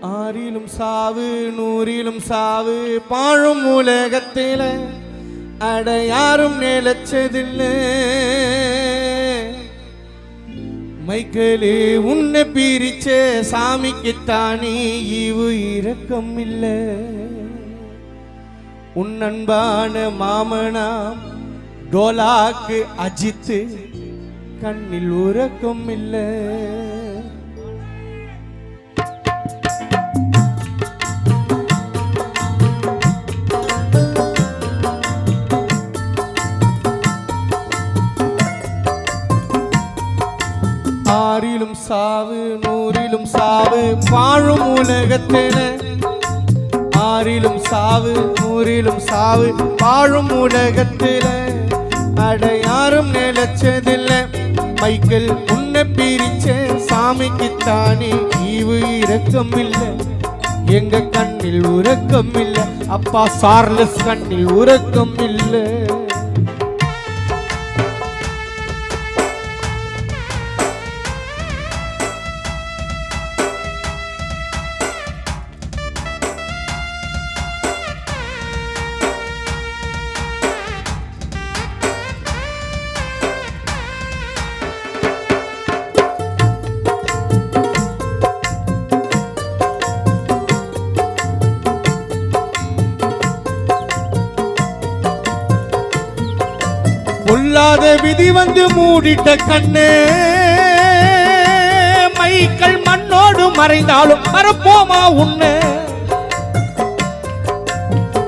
ஆறிலும் சாவு நூறிலும் சாவு பாழும் உலகத்தில அட யாரும் நிலச்சதில்லை. மைக்கேலே உன்னை பிரிச்ச சாமிக்குத்தானே ஈவு இரக்கம் இல்லை. உன் அன்பான மாமனாம் டோலாக்கு அஜித்து கண்ணில் உறக்கம் இல்லை. ஆறிலும் சாவு நூறிலும் சாவு வாழும் உலகத்தில ஆறிலும் சாவு நூறிலும் சாவு வாழும் உலகத்தில அட யாரும் நிலச்சதில்லை. மைக்கேல் உன்னை பிரிச்ச சாமிக்குத்தானே ஈவு இரக்கம் இல்லை. எங்க கண்ணில் உறக்கம் இல்லை. அப்பா சார்லஸ் கண்ணில் உறக்கம் இல்லை. பொல்லாத விதி வந்து மூடிட்ட கண்ணே, மைக்கேல் மண்ணோடு மறைந்தாலும் மறப்போமா உன்னை.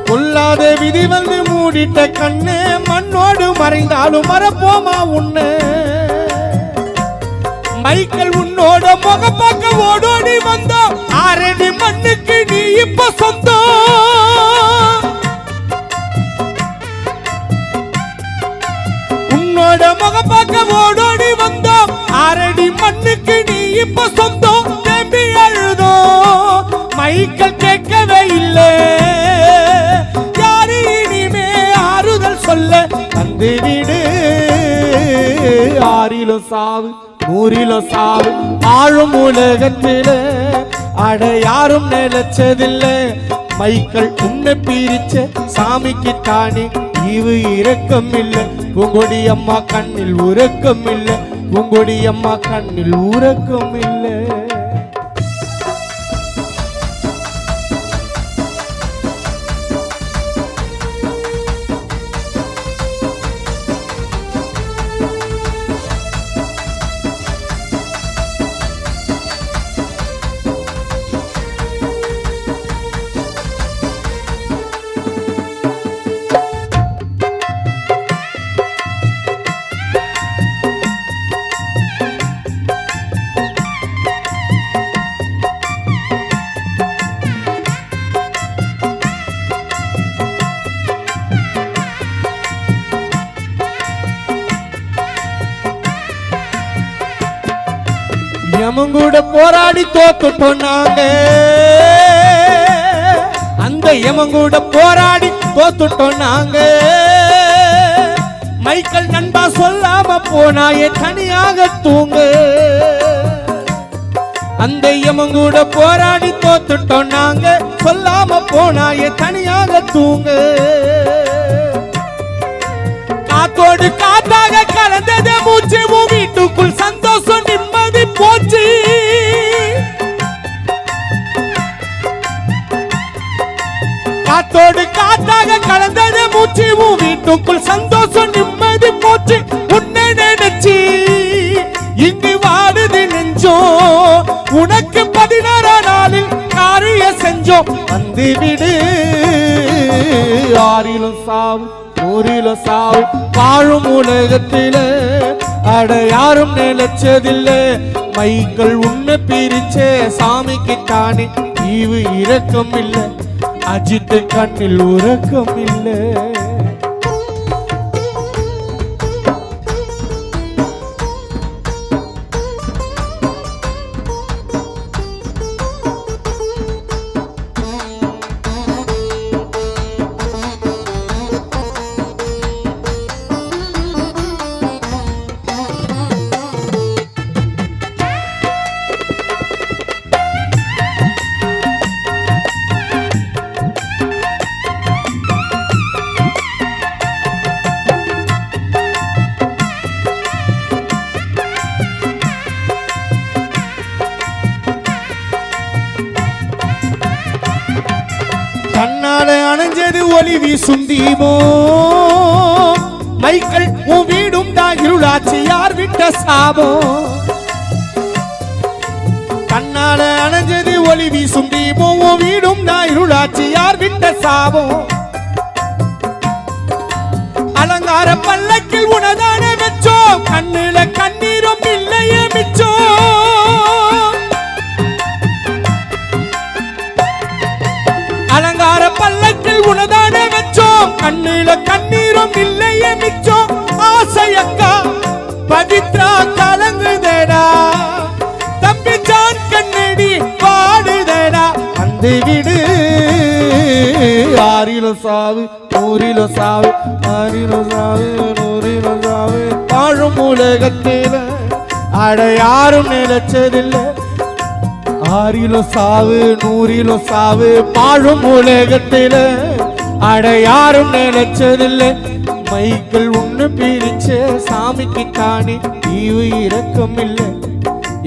பொல்லாத விதி வந்து மூடிட்ட கண்ணே, மண்ணோடு மறைந்தாலும் மறப்போமா உன்னை. மைக்கேல் உன்னோட முகப்பாக்க ஓடோடி வந்தோம். ஆறடி மண்ணுக்கு நீ இப்ப சொந்தம். முகப்பாக்க ஓடோடி வந்தோம். ஆறடி மண்ணுக்கு நீ இப்ப சொந்தம். தேம்பி அழுதோம். மைக்கேல் கேட்கவே இல்லை. யாரு இனிமே ஆறுதல் சொல்ல வந்து விடு. ஆறிலும் சாவு நூறிலும் சாவு ஆழும் உலகத்தில அட யாரும் நிலச்சதில்லை. மைக்கேல் உன்னை பிரிச்ச சாமிக்குத்தானே ஈவு இரக்கம் இல்லை. பூங்கொடி அம்மா கண்ணில் உறக்கம் இல்லை. பூங்கொடி அம்மா கண்ணில் உறக்கம் இல்லை. யமங்கூட போராடி தோத்துட்டோம் நாங்க. அந்த யமங்கூட போராடி தோத்துட்டோம் நாங்க. மைக்கேல் நண்பா சொல்லாம போனாயே தனியாக தூங்க. அந்த யமங்கூட போராடி தோத்துட்டோம் நாங்க. சொல்லாம போனாயே தனியாக தூங்க. காத்தோடு காத்தாக கலந்தது மூச்சு. வீட்டுக்குள் சந்தோஷம் நிம்மதி போச்சு. காத்தோடு காத்தாக கலந்தது மூச்சு. வீட்டுக்குள் சந்தோஷம் நிம்மதி போச்சு. உன்னை நினைச்சு இங்கு வாடுது நெஞ்சோம். உனக்கு 16 நாளில் காரிய செஞ்சோம். வந்து விடு. ஆறிலும் சாவு நூறிலும் சாவு வாழும் உலகத்தில அட யாரும் நிலச்சதில்லை. மைக்கேல் உன்னை பிரிச்ச சாமிக்குத்தானே ஈவு இரக்கம் இல்லை. அஜித் கண்ணில் உறக்கம் இல்லை. கண்ணால அணைஞ்சது ஒளி வீசும் தீபோ மைக்கேல் உன் வீடும் தான் இருளாச்சு யார் விட்ட சாபோ கண்ணால அணைஞ்சது ஒளி வீசும் தீபோ உன் வீடும் தான் இருளாச்சு யார் விட்ட சாபோ அலங்கார பல்லக்கில் உனதான வச்சோ கண்ணுல கண்ணீரும் இல்லையே மிச்சோ அலங்கார பல்லக்கில் உனதான வச்சோ கண்ணுல கண்ணீரும் இல்லையே மிச்சோ ஆசையக்கா பவித்ரா கலங்குதடா தம்பி ஜான் கண்ணடி பாடுதடா அந்த விடு ஆறிலோ சாவு நூறிலோ சாவு ஆறிலோ சாவு நூறிலோ சாவு வாழும் உலகத்தில அட யாரும் நினைச்சதில்லை ஆறிலோ சாவு நூறிலோ சாவு வாழும் உலகத்தில அட யாரும் நினைச்சதில்லை மைக்கேல் ஒண்ணு பிரிச்ச சாமிக்கு தானே ஈவு இரக்கம் இல்லை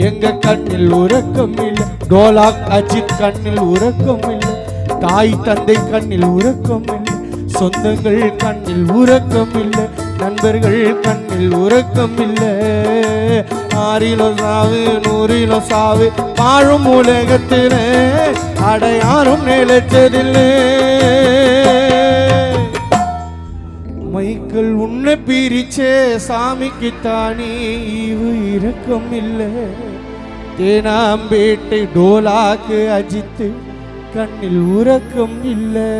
எங்க கண்ணில் உறக்கம் இல்லை டோலாக் அஜித் கண்ணில் உறக்கம் இல்லை தாய் தந்தை கண்ணில் உறக்கம் இல்லை சொந்தங்கள் கண்ணில் உறக்கம் இல்லை நண்பர்கள் கண்ணில் உறக்கம் இல்லை ஆறிலோ சாவு நூறிலோ சாவு வாழும் உலகத்தில் அடையாரும் நிலைச்சதில்லை மைக்கேல் உன்னை பிரிச்சே சாமிக்கு தானே ஈவு இரக்கம் இல்லை தேனாம்பேட்டை டோலாக்கு அஜித்து கண்ணில் உறக்கம் இல்லை